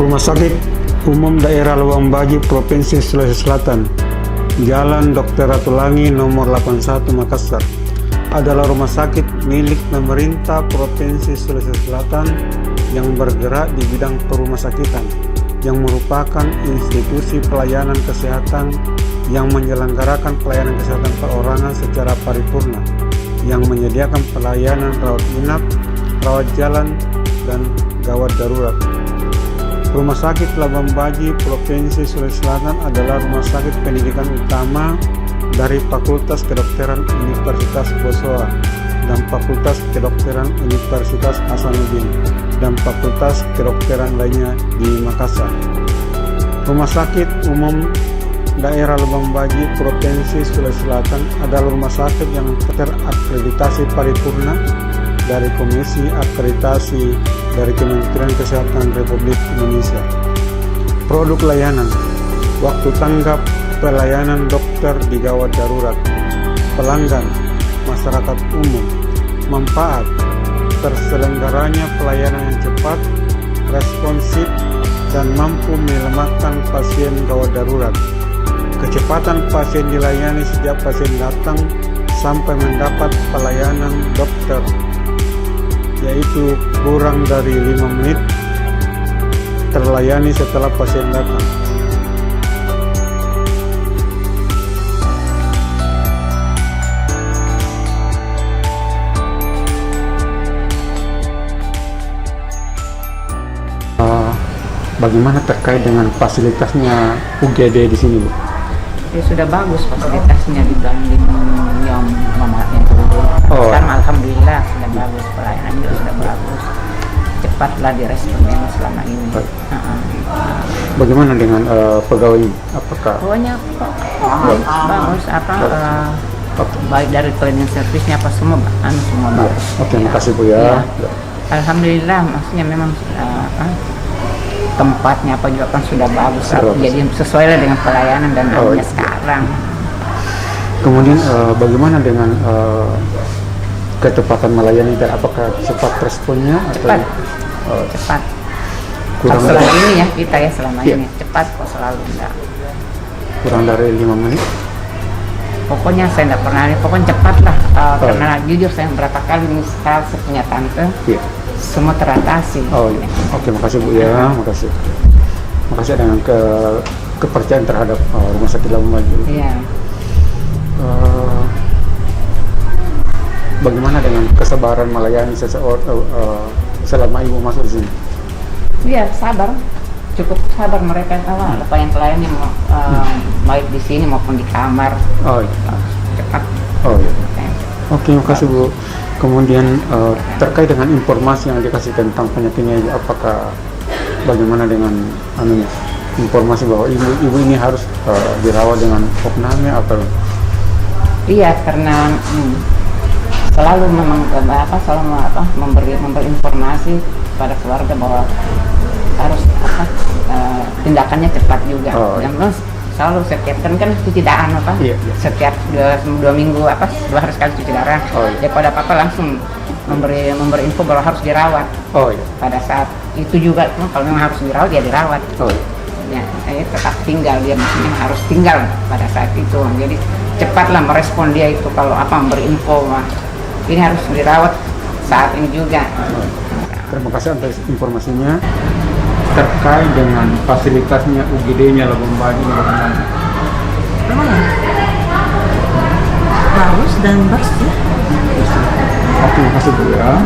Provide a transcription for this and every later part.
Rumah Sakit Umum Daerah Lubang Baji, Provinsi Sulawesi Selatan, Jalan Dr. Ratulangi nomor 81 Makassar, adalah rumah sakit milik pemerintah Provinsi Sulawesi Selatan yang bergerak di bidang perumasakitan, yang merupakan institusi pelayanan kesehatan yang menyelenggarakan pelayanan kesehatan perorangan secara paripurna, yang menyediakan pelayanan rawat inap, rawat jalan, dan gawat darurat. Rumah Sakit Lubang Baji, Provinsi Sulawesi Selatan adalah rumah sakit pendidikan utama dari Fakultas Kedokteran Universitas Bosowa dan Fakultas Kedokteran Universitas Hasanuddin dan Fakultas Kedokteran lainnya di Makassar. Rumah Sakit Umum Daerah Lubang Baji, Provinsi Sulawesi Selatan adalah rumah sakit yang terakreditasi paripurna dari Komisi Akreditasi dari Kementerian Kesehatan Republik Indonesia. Produk layanan: waktu tanggap pelayanan dokter di gawat darurat. Pelanggan: masyarakat umum. Manfaat: terselenggaranya pelayanan yang cepat, responsif, dan mampu menyelamatkan pasien gawat darurat. Kecepatan pasien dilayani sejak pasien datang sampai mendapat pelayanan dokter, yaitu kurang dari 5 menit terlayani setelah pasien datang. Bagaimana terkait dengan fasilitasnya UGD di sini, Bu? Ya sudah bagus fasilitasnya dibanding yang dulu. Sekarang alhamdulillah sudah bagus, pelayanan juga sudah bagus, cepatlah diresponnya selama ini. Bagaimana dengan pegawai? Apakah pokoknya bagus, baik dari cleaning service-nya apa semua semua bagus. Oke, makasih Bu ya. Alhamdulillah, maksudnya memang tempatnya apa juga kan sudah bagus, jadi sesuai lah dengan pelayanan dan namanya sekarang. Kemudian bagaimana dengan kecepatan melayani, dan apakah cepat responnya? Cepat, cepat. Kurang selama ini ya kita ya selama ini cepat kok, selalu enggak. Kurang dari 5 menit? Pokoknya saya enggak pernah, pokoknya cepat lah. Karena jujur saya berapa kali nih saya punya tante. Semua teratasi. Oke, makasih Bu ya, makasih. Makasih dengan kepercayaan terhadap Rumah Sakit Lubang Baji. Iya. Bagaimana dengan kesabaran melayani seseorang selama Ibu masuk di sini? Iya, sabar. Cukup sabar mereka pelayan-pelayan yang baik di sini maupun di kamar. Cepat. Oke, makasih Bu. Kemudian terkait dengan informasi yang dikasih tentang penyakitnya, apakah bagaimana dengan informasi bahwa ibu ini harus dirawat dengan opname atau? Iya, karena selalu memang memberi informasi pada keluarga bahwa harus tindakannya cepat juga. Dan selalu setiap kan cuci darah setiap 2 minggu 2 hari sekali cuci darah. Daripada langsung memberi info bahwa harus dirawat. Pada saat itu juga kalau memang harus dirawat ya dirawat. Ya, tetap tinggal, dia maksudnya harus tinggal pada saat itu. Jadi cepatlah merespon dia itu kalau memberi info ini harus dirawat saat ini juga. Terima kasih atas informasinya. Terkait dengan fasilitasnya UGD-nya Lubang Baji, bagus dan bersih. Oke, terima kasih Bu ya.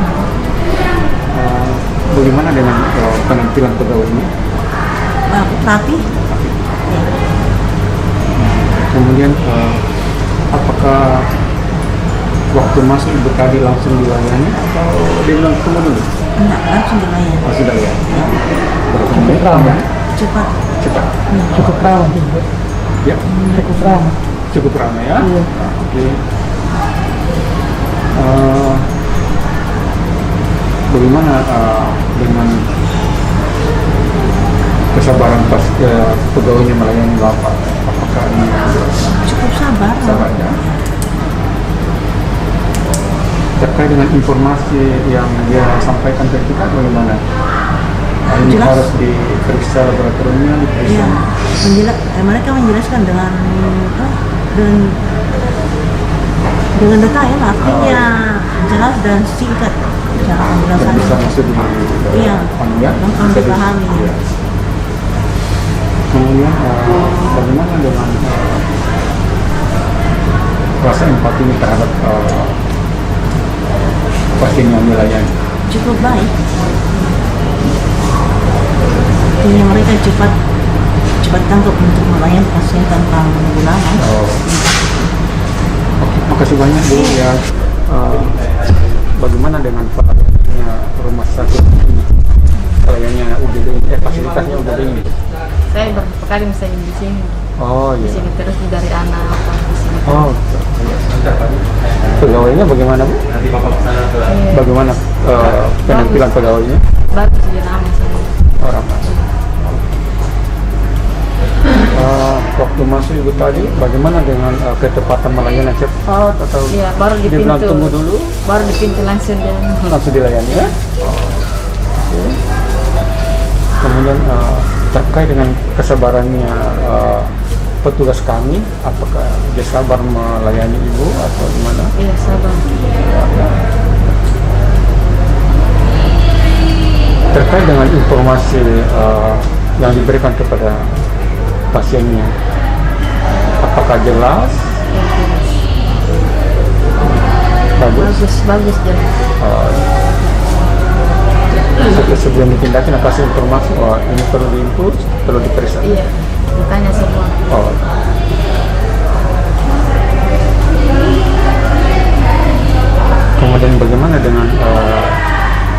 Bagaimana dengan penampilan pegawainya? Rapi. Kemudian apakah waktu masuk Ibu tadi langsung dilayani atau dia bilang tunggu dulu? Enggak, langsung dilayani. Sudah ya. Berapa menit? Cepat. Cukup ramah. Ya. Cukup ramah. Cukup ramah ya. Iya. Oke. Bagaimana dengan kesabaran pegawainya melayani Bapak? Apakah ini Cukup sabar. Sabar ya. Terkait dengan informasi yang dia sampaikan ke kita bagaimana? Ini jelas. harus diperiksa laboratoriumnya, diperiksa. Iya, mereka menjelaskan dengan dengan detail, artinya jelas dan singkat cara Dan penjelasannya. bisa masuk di Iya, ya, gampang bisa dipahami. iya. Kemudian bagaimana dengan rasa empati ini terhadap pasien yang dilayani? Cukup baik. Artinya mereka cepat tanggap untuk melayani pasien tanpa menunggu lama. Oke, makasih banyak Bu ya. Bagaimana dengan pelayanannya rumah sakit ini? Pelayanannya UGD ini, fasilitasnya UGD ini? Saya beberapa kali misalnya di sini, Oh di iya. sini terus dari anak di sini. Oh, pegawainya bagaimana Bu? Bagaimana penampilan pegawainya? Bagus dia nama saya. Orang waktu masuk Ibu tadi, bagaimana dengan ketepatan melayani cepat atau Iya, baru di dia bilang pintu. tunggu dulu, Baru di pintu langsung dia. langsung dilayani ya? Oke. Kemudian terkait dengan kesabarannya petugas kami, apakah dia sabar melayani Ibu atau gimana? Iya, sabar. Terkait dengan informasi yang diberikan kepada pasiennya, apakah jelas? Bagus. Bagus dia. Sebelum ditindakin kasih informasi, oh ini perlu diinput, perlu diperiksa. Iya, makanya semua. Oh. Kemudian bagaimana dengan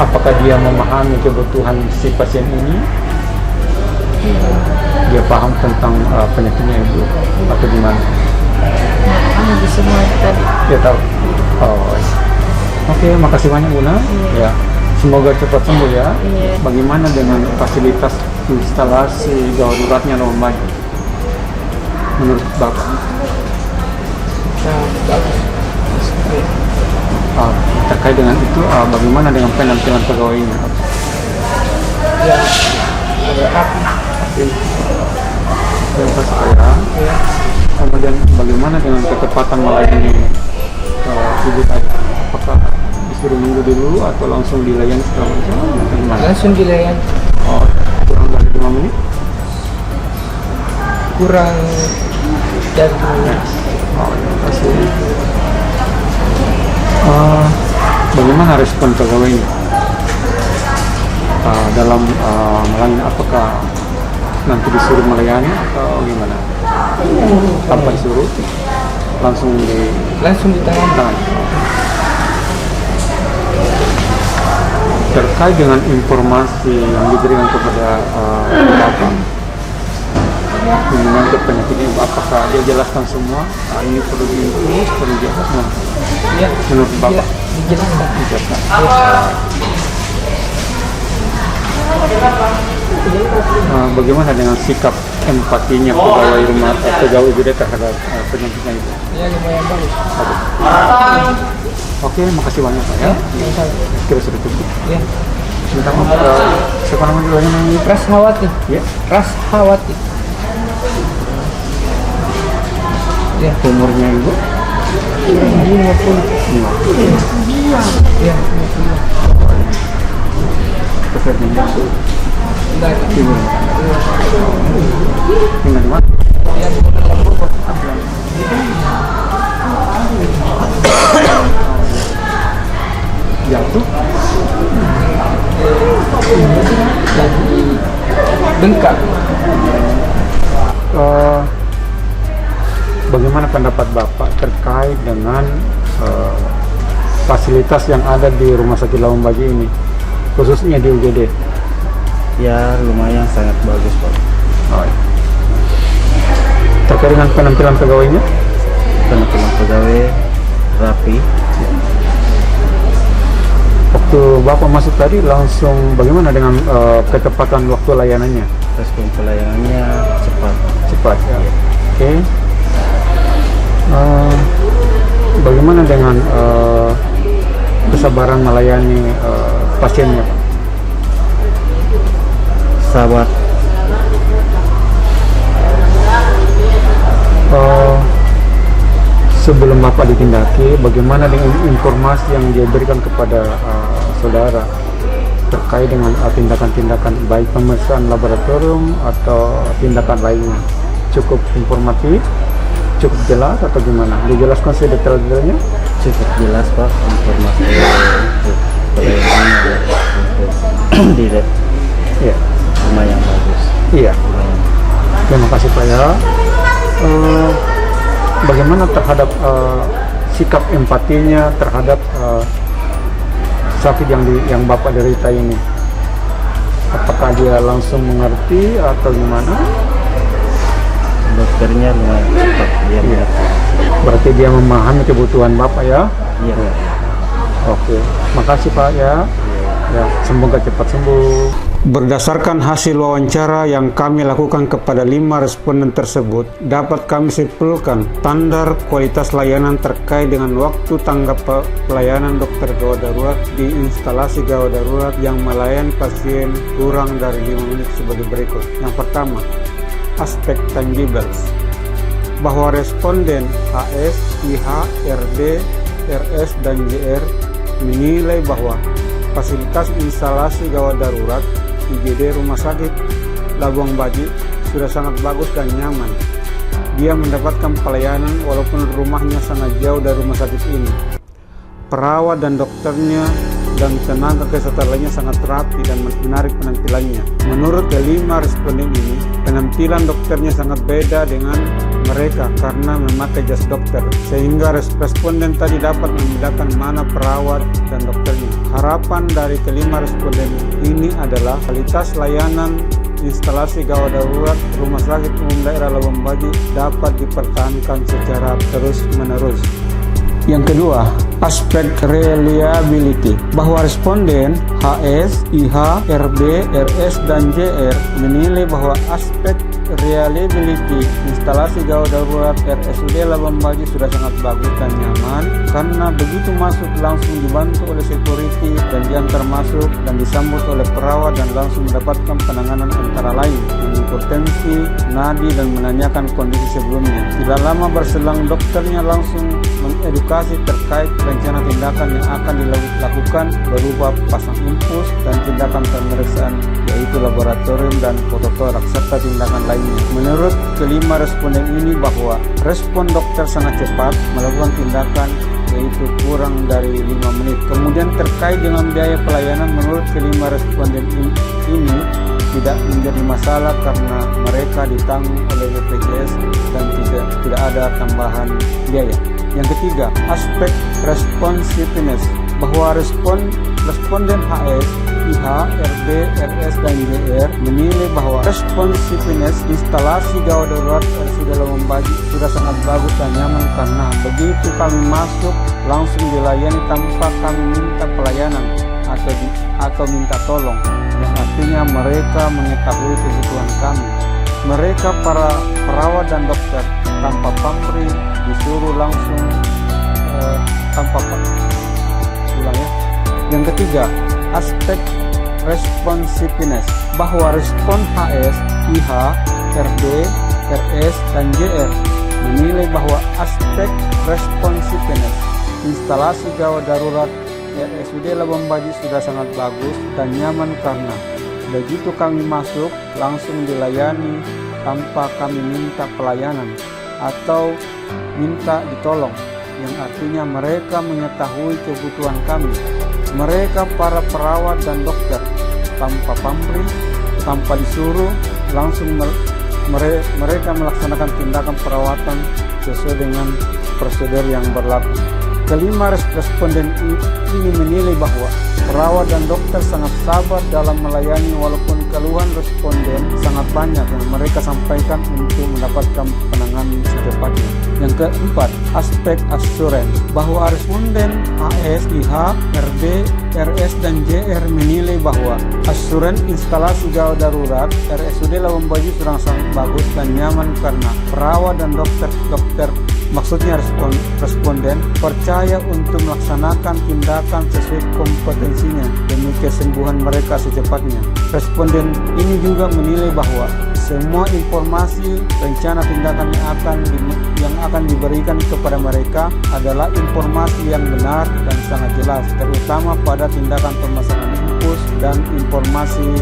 apakah dia memahami kebutuhan si pasien ini? Dia paham tentang penyakitnya Ibu atau gimana? Makanya di semua itu tadi. Dia tahu. Oh. Oke, makasih banyak Buna. Ya. Semoga cepat sembuh ya. Iya. Bagaimana dengan fasilitas instalasi gawat daruratnya Rombay? Menurut Bapak? Terkait dengan itu, bagaimana dengan penampilan pegawainya? Ya, agak rapi. Bebas ya. Kemudian bagaimana dengan ketepatan melayani Ibu tadi? Apakah disuruh nunggu dulu atau langsung dilayani setelah macam atau gimana? Langsung dilayani. Oh, kurang dari 5 menit? Kurang dari 2 menit. Oh, terima kasih. Bagaimana respon pegawainya dalam melayani? Apakah nanti disuruh melayani atau gimana? Tanpa disuruh? Langsung Ditangani. Terkait dengan informasi yang diberikan kepada Bapak mengenai penyakit ini, apakah dia jelaskan semua? Ini perlu diinfus, perlu dijelaskan. Ya, Menurut Bapak? dijelaskan. Dijelaskan. Bagaimana dengan sikap empatinya pegawai UGD terhadap penyakitnya itu? Ya, lumayan bagus. Oke, makasih banyak Pak ya. Kira sudah cukup. Ya, Minta maaf, siapa namanya dulunya namanya? Rashawati. Ya, Rashawati. Ya, umurnya Ibu? 50. Iya. Ya, 50. Pekerjanya Enggak. Ibu. Tinggal di mana? Ya, Jatuh? bengkak. Bagaimana pendapat Bapak terkait dengan fasilitas yang ada di Rumah Sakit Labuan Bajo ini, khususnya di UGD? Ya lumayan sangat bagus Pak. Oh, iya. Terkait dengan penampilan pegawainya? Penampilan pegawai rapi. Waktu Bapak masuk tadi langsung bagaimana dengan ketepatan waktu layanannya? Respon pelayanannya cepat. Cepat ya. Oke. Bagaimana dengan kesabaran melayani pasiennya, Pak? sahabat. Sebelum Bapak ditindaki, bagaimana dengan informasi yang diberikan kepada saudara terkait dengan tindakan-tindakan baik pemeriksaan laboratorium atau tindakan lainnya? Cukup informatif, cukup jelas atau gimana? Dijelaskan sedetail-detailnya? Cukup jelas Pak informasi untuk pelayanannya untuk direct Iya. lumayan bagus. Iya. Terima kasih Pak ya. Bagaimana terhadap sikap empatinya terhadap sakit yang Bapak derita ini? Apakah dia langsung mengerti atau gimana? Dokternya lumayan cepat dia mengerti. Berarti dia memahami kebutuhan Bapak ya? Iya. Oke, makasih Pak ya. Ya, semoga cepat sembuh. Berdasarkan hasil wawancara yang kami lakukan kepada 5 responden tersebut, dapat kami simpulkan standar kualitas layanan terkait dengan waktu tanggap pelayanan dokter gawat darurat di instalasi gawat darurat yang melayani pasien kurang dari 5 menit sebagai berikut. Yang pertama, aspek tangibles, bahwa responden HS, IH, RD, RS, dan JR menilai bahwa fasilitas instalasi gawat darurat IGD Rumah Sakit Labuang Baji sudah sangat bagus dan nyaman. Dia mendapatkan pelayanan walaupun rumahnya sangat jauh dari rumah sakit ini. Perawat dan dokternya dan tenaga kesehatan lainnya sangat rapi dan menarik penampilannya. Menurut kelima responden ini, penampilan dokternya sangat beda dengan mereka karena memakai jas dokter, sehingga responden tadi dapat membedakan mana perawat dan dokternya. Harapan dari kelima responden ini adalah kualitas layanan instalasi gawat darurat Rumah Sakit Umum Daerah Labuang Baji dapat dipertahankan secara terus-menerus. Yang kedua, aspek reliability, bahwa responden HS, IH, RB, RS, dan JR menilai bahwa aspek reliability instalasi gawat darurat RSUD Labuang Baji sudah sangat bagus dan nyaman karena begitu masuk langsung dibantu oleh security dan diantar masuk dan disambut oleh perawat dan langsung mendapatkan penanganan antara lain mengukur tensi, nadi, dan menanyakan kondisi sebelumnya. Tidak lama berselang dokternya langsung mengedukasi terkait rencana tindakan yang akan dilakukan berupa pasang infus dan tindakan pemeriksaan yaitu laboratorium dan fototoraks serta tindakan lainnya. Menurut kelima responden ini bahwa respon dokter sangat cepat melakukan tindakan yaitu kurang dari 5 menit. Kemudian terkait dengan biaya pelayanan, menurut kelima responden ini tidak menjadi masalah karena mereka ditanggung oleh BPJS dan tidak ada tambahan biaya. Yang ketiga, aspek responsiveness, bahwa responden HS, IH, RB, RS, dan JR menilai bahwa responsiveness instalasi gawat darurat RSUD Labuang Baji sudah sangat bagus dan nyaman karena begitu kami masuk langsung dilayani tanpa kami minta pelayanan atau minta tolong, yang artinya mereka mengetahui kebutuhan kami. Mereka para perawat dan dokter tanpa pamrih disuruh langsung tanpa ulang ya. Yang ketiga, aspek responsiveness, bahwa respon HS, IH, RD, RS, dan JR menilai bahwa aspek responsiveness instalasi gawat darurat RSUD Labuang Baji sudah sangat bagus dan nyaman karena begitu kami masuk langsung dilayani tanpa kami minta pelayanan atau minta ditolong, yang artinya mereka mengetahui kebutuhan kami. Mereka para perawat dan dokter tanpa pamrih, tanpa disuruh, langsung mereka melaksanakan tindakan perawatan sesuai dengan prosedur yang berlaku. Kelima responden ini menilai bahwa perawat dan dokter sangat sabar dalam melayani walaupun keluhan responden sangat banyak yang mereka sampaikan untuk mendapatkan penanganan secepatnya. Yang keempat, aspek assurance, bahwa responden HS, IH, RB, RS, dan JR menilai bahwa assurance instalasi gawat darurat RSUD Labuang Baji sudah sangat bagus dan nyaman karena perawat dan dokter Maksudnya responden percaya untuk melaksanakan tindakan sesuai kompetensinya demi kesembuhan mereka secepatnya. Responden ini juga menilai bahwa semua informasi rencana tindakan yang akan diberikan kepada mereka adalah informasi yang benar dan sangat jelas, terutama pada tindakan pemasangan infus dan informasi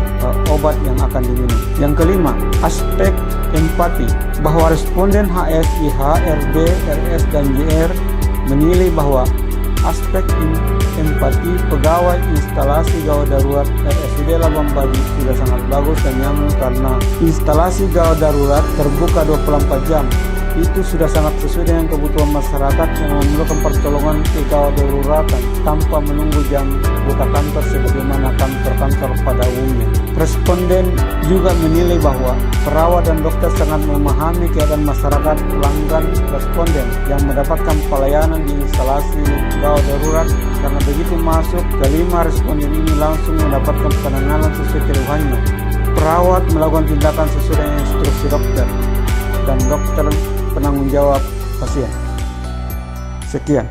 obat yang akan diminum. Yang kelima, aspek empati, bahwa responden HSI, HRD, RS, dan JR menilai bahwa aspek empati pegawai instalasi gawat darurat RSUD Labuan Bajo sudah sangat bagus dan nyaman karena instalasi gawat darurat terbuka 24 jam. Itu sudah sangat sesuai dengan kebutuhan masyarakat yang memerlukan pertolongan gawat daruratan tanpa menunggu jam buka kantor sebagaimana kantor-kantor pada umumnya. Responden juga menilai bahwa perawat dan dokter sangat memahami keadaan masyarakat pelanggan responden yang mendapatkan pelayanan di instalasi gawat darurat. Karena begitu masuk, kelima responden ini langsung mendapatkan penanganan sesuai keluhannya. Perawat melakukan tindakan sesuai dengan instruksi dokter dan dokter penanggung jawab pasien. Sekian.